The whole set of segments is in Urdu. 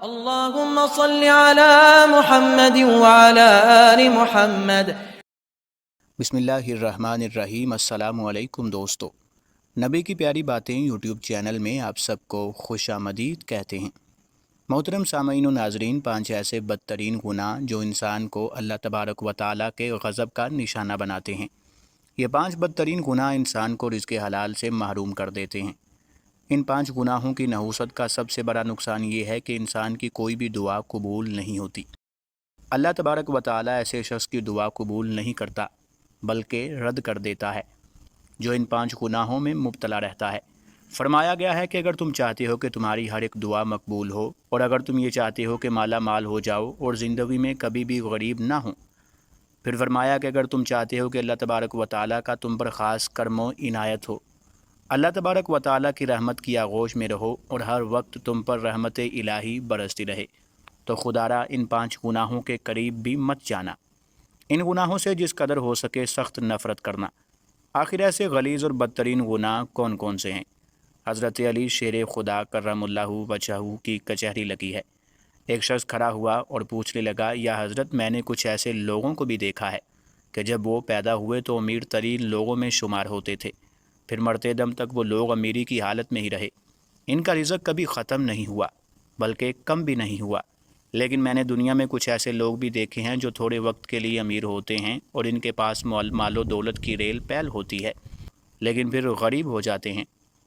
اللهم صل على محمد وعلى آل محمد۔ بسم اللہ الرحمن الرحیم۔ السلام علیکم دوستو، نبی کی پیاری باتیں یوٹیوب چینل میں آپ سب کو خوش آمدید کہتے ہیں۔ محترم سامعین و ناظرین، 5 ایسے بدترین گناہ جو انسان کو اللہ تبارک و تعالیٰ کے غضب کا نشانہ بناتے ہیں۔ یہ 5 بدترین گناہ انسان کو رزق حلال سے محروم کر دیتے ہیں۔ ان 5 گناہوں کی نحوست کا سب سے بڑا نقصان یہ ہے کہ انسان کی کوئی بھی دعا قبول نہیں ہوتی۔ اللہ تبارک و تعالیٰ ایسے شخص کی دعا قبول نہیں کرتا بلکہ رد کر دیتا ہے جو ان 5 گناہوں میں مبتلا رہتا ہے۔ فرمایا گیا ہے کہ اگر تم چاہتے ہو کہ تمہاری ہر ایک دعا مقبول ہو، اور اگر تم یہ چاہتے ہو کہ مالا مال ہو جاؤ اور زندگی میں کبھی بھی غریب نہ ہو، پھر فرمایا کہ اگر تم چاہتے ہو کہ اللہ تبارک و تعالیٰ کا تم پر خاص کرم و عنایت ہو، اللہ تبارک و تعالیٰ کی رحمت کی آغوش میں رہو اور ہر وقت تم پر رحمت الہی برستی رہے، تو خدا را ان 5 گناہوں کے قریب بھی مت جانا۔ ان گناہوں سے جس قدر ہو سکے سخت نفرت کرنا۔ آخر ایسے غلیظ اور بدترین گناہ کون کون سے ہیں؟ حضرت علی شیر خدا کرم اللہ وجہہ کی کچہری لگی ہے۔ ایک شخص کھڑا ہوا اور پوچھنے لگا، یا حضرت، میں نے کچھ ایسے لوگوں کو بھی دیکھا ہے کہ جب وہ پیدا ہوئے تو امیر ترین لوگوں میں شمار ہوتے تھے، پھر مرتے دم تک وہ لوگ امیری کی حالت میں ہی رہے، ان کا رزق کبھی ختم نہیں ہوا بلکہ کم بھی نہیں ہوا۔ لیکن میں نے دنیا میں کچھ ایسے لوگ بھی دیکھے ہیں جو تھوڑے وقت کے لیے امیر ہوتے ہیں اور ان کے پاس مال و دولت کی ریل پیل ہوتی ہے، لیکن پھر غریب ہو جاتے ہیں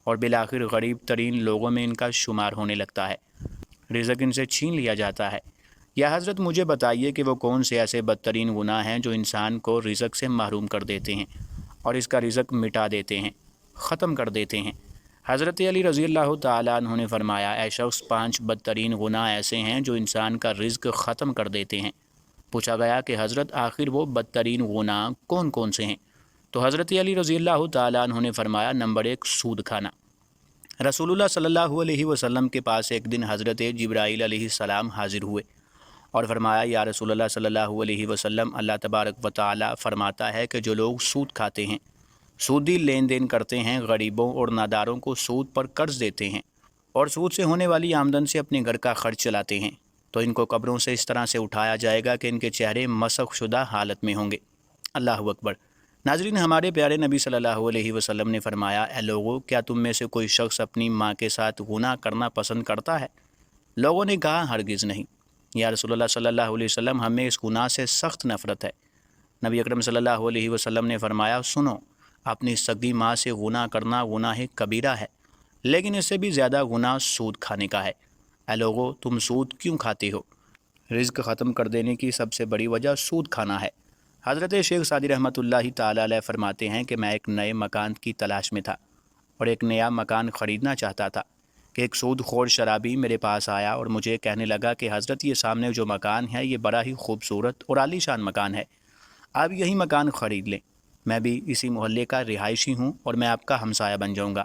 اور بالآخر غریب ترین لوگوں میں ان کا شمار ہونے لگتا ہے، رزق ان سے چھین لیا جاتا ہے۔ یا حضرت، مجھے بتائیے کہ وہ کون سے ایسے بدترین گناہ ہیں جو انسان کو رزق سے محروم کر دیتے ہیں اور اس کا رزق مٹا دیتے ہیں، ختم کر دیتے ہیں۔ حضرت علی رضی اللہ تعالیٰ عنہ نے فرمایا، اے شخص، 5 بدترین گناہ ایسے ہیں جو انسان کا رزق ختم کر دیتے ہیں۔ پوچھا گیا کہ حضرت، آخر وہ بدترین گناہ کون کون سے ہیں؟ تو حضرت علی رضی اللہ تعالیٰ عنہ نے فرمایا، نمبر 1، سود کھانا۔ رسول اللہ صلی اللہ علیہ وسلم کے پاس ایک دن حضرت جبرائیل علیہ السلام حاضر ہوئے اور فرمایا، یا رسول اللہ صلی اللہ علیہ وسلم، اللہ تبارک و تعالیٰ فرماتا ہے کہ جو لوگ سود کھاتے ہیں، سودی لین دین کرتے ہیں، غریبوں اور ناداروں کو سود پر قرض دیتے ہیں اور سود سے ہونے والی آمدن سے اپنے گھر کا خرچ چلاتے ہیں، تو ان کو قبروں سے اس طرح سے اٹھایا جائے گا کہ ان کے چہرے مسخ شدہ حالت میں ہوں گے۔ اللہ اکبر۔ ناظرین، ہمارے پیارے نبی صلی اللہ علیہ وسلم نے فرمایا، اے لوگو، کیا تم میں سے کوئی شخص اپنی ماں کے ساتھ گناہ کرنا پسند کرتا ہے؟ لوگوں نے کہا، ہرگز نہیں یا رسول اللہ صلی اللہ علیہ وسلم، ہمیں اس گناہ سے سخت نفرت ہے۔ نبی اکرم صلی اللہ علیہ وسلم نے فرمایا، سنو، اپنی سگی ماں سے گناہ کرنا گناہ کبیرہ ہے، لیکن اس سے بھی زیادہ گناہ سود کھانے کا ہے۔ اے لوگو، تم سود کیوں کھاتے ہو؟ رزق ختم کر دینے کی سب سے بڑی وجہ سود کھانا ہے۔ حضرت شیخ سعدی رحمۃ اللہ تعالیٰ علیہ فرماتے ہیں کہ میں ایک نئے مکان کی تلاش میں تھا اور ایک نیا مکان خریدنا چاہتا تھا کہ ایک سود خور شرابی میرے پاس آیا اور مجھے کہنے لگا کہ حضرت، یہ سامنے جو مکان ہے یہ بڑا ہی خوبصورت اور عالی شان مکان ہے، آپ یہی مکان خرید لیں، میں بھی اسی محلے کا رہائشی ہوں اور میں آپ کا ہمسایہ بن جاؤں گا،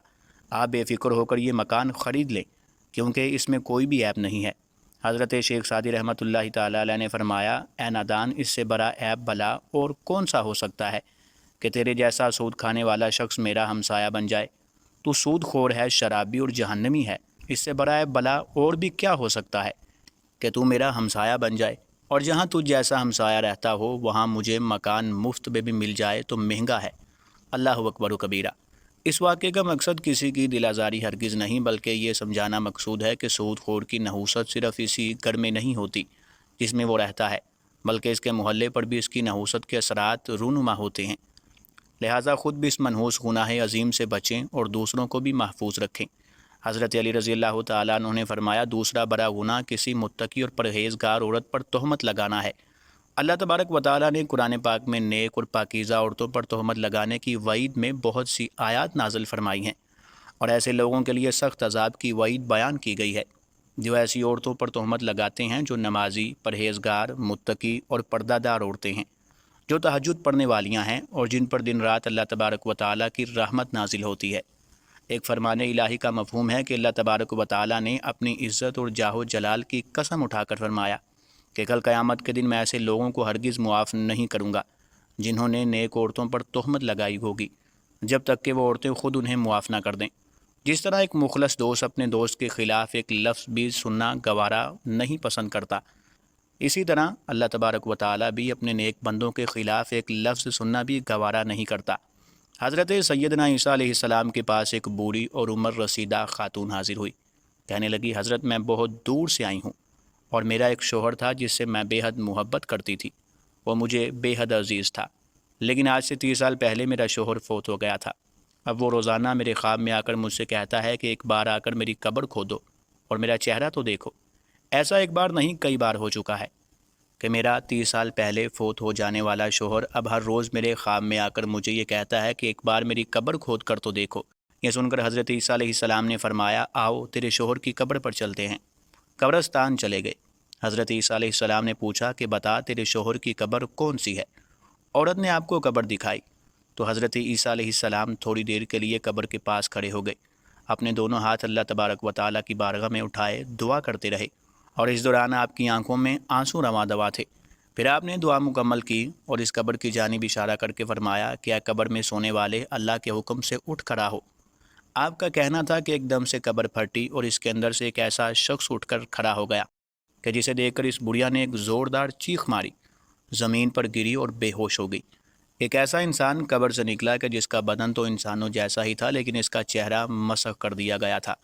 آپ بے فکر ہو کر یہ مکان خرید لیں کیونکہ اس میں کوئی بھی عیب نہیں ہے۔ حضرت شیخ سعدی رحمۃ اللہ تعالیٰ علیہ نے فرمایا، اے نادان، اس سے بڑا عیب بلا اور کون سا ہو سکتا ہے کہ تیرے جیسا سود کھانے والا شخص میرا ہمسایہ بن جائے؟ تو سود خور ہے، شرابی اور جہنمی ہے، اس سے بڑا عیب بلا اور بھی کیا ہو سکتا ہے کہ تو میرا ہمسایہ بن جائے، اور جہاں تجھ جیسا ہمسایہ رہتا ہو وہاں مجھے مکان مفت میں بھی مل جائے تو مہنگا ہے۔ اللہ اکبر و کبیرہ۔ اس واقعے کا مقصد کسی کی دل آزاری ہرگز نہیں، بلکہ یہ سمجھانا مقصود ہے کہ سود خور کی نحوست صرف اسی گھر میں نہیں ہوتی جس میں وہ رہتا ہے، بلکہ اس کے محلے پر بھی اس کی نحوست کے اثرات رونما ہوتے ہیں۔ لہٰذا خود بھی اس منحوس گناہ عظیم سے بچیں اور دوسروں کو بھی محفوظ رکھیں۔ حضرت علی رضی اللہ تعالیٰ عنہ نے فرمایا، دوسرا بڑا گناہ کسی متقی اور پرہیزگار عورت پر تہمت لگانا ہے۔ اللہ تبارک و تعالیٰ نے قرآن پاک میں نیک اور پاکیزہ عورتوں پر تہمت لگانے کی وعید میں بہت سی آیات نازل فرمائی ہیں، اور ایسے لوگوں کے لیے سخت عذاب کی وعید بیان کی گئی ہے جو ایسی عورتوں پر تہمت لگاتے ہیں جو نمازی، پرہیزگار، متقی اور پردہ دار عورتیں ہیں، جو تہجد پڑھنے والیاں ہیں اور جن پر دن رات اللہ تبارک و تعالیٰ کی رحمت نازل ہوتی ہے۔ ایک فرمان الہی کا مفہوم ہے کہ اللہ تبارک و تعالیٰ نے اپنی عزت اور جاہ و جلال کی قسم اٹھا کر فرمایا کہ کل قیامت کے دن میں ایسے لوگوں کو ہرگز معاف نہیں کروں گا جنہوں نے نیک عورتوں پر تہمت لگائی ہوگی، جب تک کہ وہ عورتیں خود انہیں معاف نہ کر دیں۔ جس طرح ایک مخلص دوست اپنے دوست کے خلاف ایک لفظ بھی سننا گوارا نہیں پسند کرتا، اسی طرح اللہ تبارک و تعالیٰ بھی اپنے نیک بندوں کے خلاف ایک لفظ سننا بھی گوارا نہیں کرتا۔ حضرت سیدنا عیسیٰ علیہ السلام کے پاس ایک بوڑھی اور عمر رسیدہ خاتون حاضر ہوئی۔ کہنے لگی، حضرت میں بہت دور سے آئی ہوں اور میرا ایک شوہر تھا جس سے میں بے حد محبت کرتی تھی، وہ مجھے بے حد عزیز تھا، لیکن آج سے 30 سال پہلے میرا شوہر فوت ہو گیا تھا۔ اب وہ روزانہ میرے خواب میں آ کر مجھ سے کہتا ہے کہ ایک بار آ کر میری قبر کھودو اور میرا چہرہ تو دیکھو۔ ایسا ایک بار نہیں کئی بار ہو چکا ہے کہ میرا 30 سال پہلے فوت ہو جانے والا شوہر اب ہر روز میرے خواب میں آ کر مجھے یہ کہتا ہے کہ ایک بار میری قبر کھود کر تو دیکھو۔ یہ سن کر حضرت عیسیٰ علیہ السلام نے فرمایا، آؤ تیرے شوہر کی قبر پر چلتے ہیں۔ قبرستان چلے گئے۔ حضرت عیسیٰ علیہ السلام نے پوچھا کہ بتا تیرے شوہر کی قبر کون سی ہے؟ عورت نے آپ کو قبر دکھائی تو حضرت عیسیٰ علیہ السلام تھوڑی دیر کے لیے قبر کے پاس کھڑے ہو گئے، اپنے دونوں ہاتھ اللہ تبارک و تعالیٰ کی بارگاہ میں اٹھائے دعا کرتے رہے، اور اس دوران آپ کی آنکھوں میں آنسو رواں دوا تھے۔ پھر آپ نے دعا مکمل کی اور اس قبر کی جانب اشارہ کر کے فرمایا کہ اے قبر میں سونے والے، اللہ کے حکم سے اٹھ کھڑا ہو۔ آپ کا کہنا تھا کہ ایک دم سے قبر پھٹی اور اس کے اندر سے ایک ایسا شخص اٹھ کر کھڑا ہو گیا کہ جسے دیکھ کر اس بڑھیا نے ایک زوردار چیخ ماری، زمین پر گری اور بے ہوش ہو گئی۔ ایک ایسا انسان قبر سے نکلا کہ جس کا بدن تو انسانوں جیسا ہی تھا، لیکن اس کا چہرہ مسخ کر دیا گیا تھا۔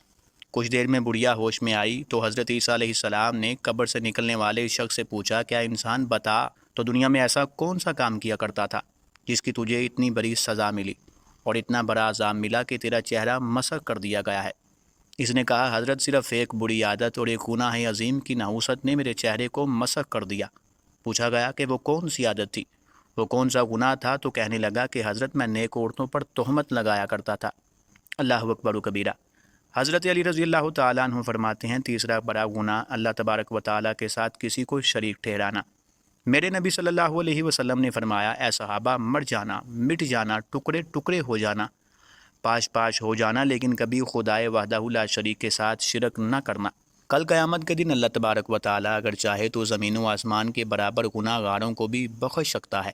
کچھ دیر میں بڑھیا ہوش میں آئی تو حضرت عیسیٰ علیہ السلام نے قبر سے نکلنے والے اس شخص سے پوچھا، کیا انسان بتا تو دنیا میں ایسا کون سا کام کیا کرتا تھا جس کی تجھے اتنی بڑی سزا ملی اور اتنا بڑا عذاب ملا کہ تیرا چہرہ مسخ کر دیا گیا ہے؟ اس نے کہا، حضرت صرف ایک بری عادت اور ایک گناہ عظیم کی نحوست نے میرے چہرے کو مسخ کر دیا۔ پوچھا گیا کہ وہ کون سی عادت تھی، وہ کون سا گناہ تھا؟ تو کہنے لگا کہ حضرت میں نیک عورتوں پر تہمت لگایا کرتا تھا۔ اللہ اکبر و کبیرہ۔ حضرت علی رضی اللہ تعالیٰ عنہ فرماتے ہیں، تیسرا بڑا گناہ اللہ تبارک و تعالیٰ کے ساتھ کسی کو شریک ٹھہرانا۔ میرے نبی صلی اللہ علیہ وسلم نے فرمایا، اے صحابہ، مر جانا، مٹ جانا، ٹکڑے ٹکڑے ہو جانا، پاش پاش ہو جانا، لیکن کبھی خدائے وحدہ لا شریک کے ساتھ شرک نہ کرنا۔ کل قیامت کے دن اللہ تبارک و تعالیٰ اگر چاہے تو زمین و آسمان کے برابر گناہ گاروں کو بھی بخش سکتا ہے،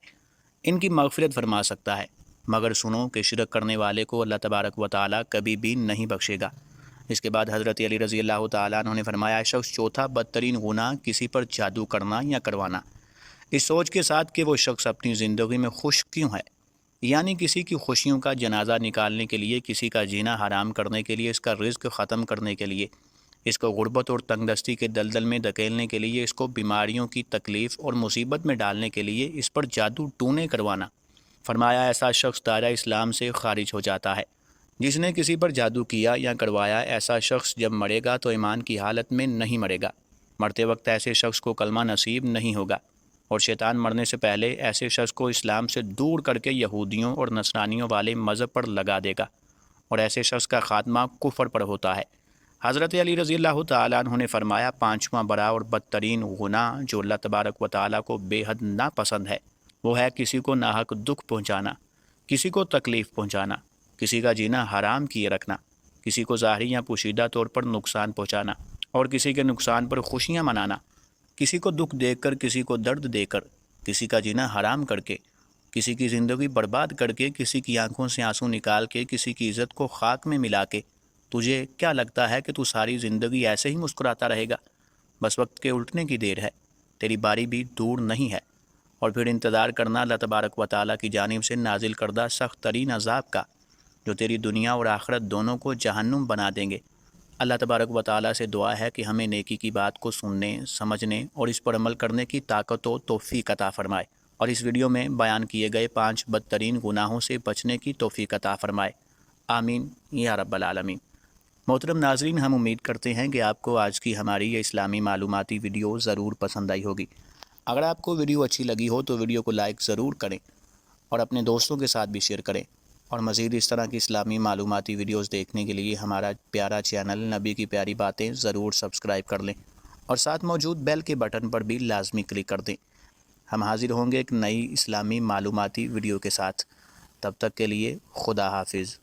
ان کی مغفرت فرما سکتا ہے، مگر سنو کہ شرک کرنے والے کو اللہ تبارک و تعالیٰ کبھی بھی نہیں بخشے گا۔ اس کے بعد حضرت علی رضی اللہ تعالیٰ عنہ نے فرمایا، شخص چوتھا بدترین گناہ کسی پر جادو کرنا یا کروانا، اس سوچ کے ساتھ کہ وہ شخص اپنی زندگی میں خوش کیوں ہے، یعنی کسی کی خوشیوں کا جنازہ نکالنے کے لیے، کسی کا جینا حرام کرنے کے لیے، اس کا رزق ختم کرنے کے لیے، اس کو غربت اور تنگ دستی کے دلدل میں دھکیلنے کے لیے، اس کو بیماریوں کی تکلیف اور مصیبت میں ڈالنے کے لیے اس پر جادو ٹونے کروانا۔ فرمایا ایسا شخص دائرہ اسلام سے خارج ہو جاتا ہے۔ جس نے کسی پر جادو کیا یا کروایا، ایسا شخص جب مرے گا تو ایمان کی حالت میں نہیں مرے گا، مرتے وقت ایسے شخص کو کلمہ نصیب نہیں ہوگا، اور شیطان مرنے سے پہلے ایسے شخص کو اسلام سے دور کر کے یہودیوں اور نصرانیوں والے مذہب پر لگا دے گا، اور ایسے شخص کا خاتمہ کفر پر ہوتا ہے۔ حضرت علی رضی اللہ تعالیٰ عنہ نے فرمایا، پانچواں بڑا اور بدترین گناہ جو اللہ تبارک و تعالیٰ کو بے حد ناپسند ہے، وہ ہے کسی کو ناحق دکھ پہنچانا، کسی کو تکلیف پہنچانا، کسی کا جینا حرام کیے رکھنا، کسی کو ظاہری یا پوشیدہ طور پر نقصان پہنچانا اور کسی کے نقصان پر خوشیاں منانا، کسی کو دکھ دے کر، کسی کو درد دے کر، کسی کا جینا حرام کر کے، کسی کی زندگی برباد کر کے، کسی کی آنکھوں سے آنسو نکال کے، کسی کی عزت کو خاک میں ملا کے۔ تجھے کیا لگتا ہے کہ تو ساری زندگی ایسے ہی مسکراتا رہے گا؟ بس وقت کے الٹنے کی دیر ہے، تیری باری بھی دور نہیں ہے، اور پھر انتظار کرنا اللہ تبارک و تعالیٰ کی جانب سے نازل کردہ سخت ترین عذاب کا، جو تیری دنیا اور آخرت دونوں کو جہنم بنا دیں گے۔ اللہ تبارک و تعالیٰ سے دعا ہے کہ ہمیں نیکی کی بات کو سننے، سمجھنے اور اس پر عمل کرنے کی طاقت و توفیق عطا فرمائے، اور اس ویڈیو میں بیان کیے گئے 5 بدترین گناہوں سے بچنے کی توفیق عطا فرمائے۔ آمین یا رب العالمین۔ محترم ناظرین، ہم امید کرتے ہیں کہ آپ کو آج کی ہماری یہ اسلامی معلوماتی ویڈیو ضرور پسند آئی ہوگی۔ اگر آپ کو ویڈیو اچھی لگی ہو تو ویڈیو کو لائک ضرور کریں اور اپنے دوستوں کے ساتھ بھی شیئر کریں، اور مزید اس طرح کی اسلامی معلوماتی ویڈیوز دیکھنے کے لیے ہمارا پیارا چینل نبی کی پیاری باتیں ضرور سبسکرائب کر لیں، اور ساتھ موجود بیل کے بٹن پر بھی لازمی کلک کر دیں۔ ہم حاضر ہوں گے ایک نئی اسلامی معلوماتی ویڈیو کے ساتھ۔ تب تک کے لیے خدا حافظ۔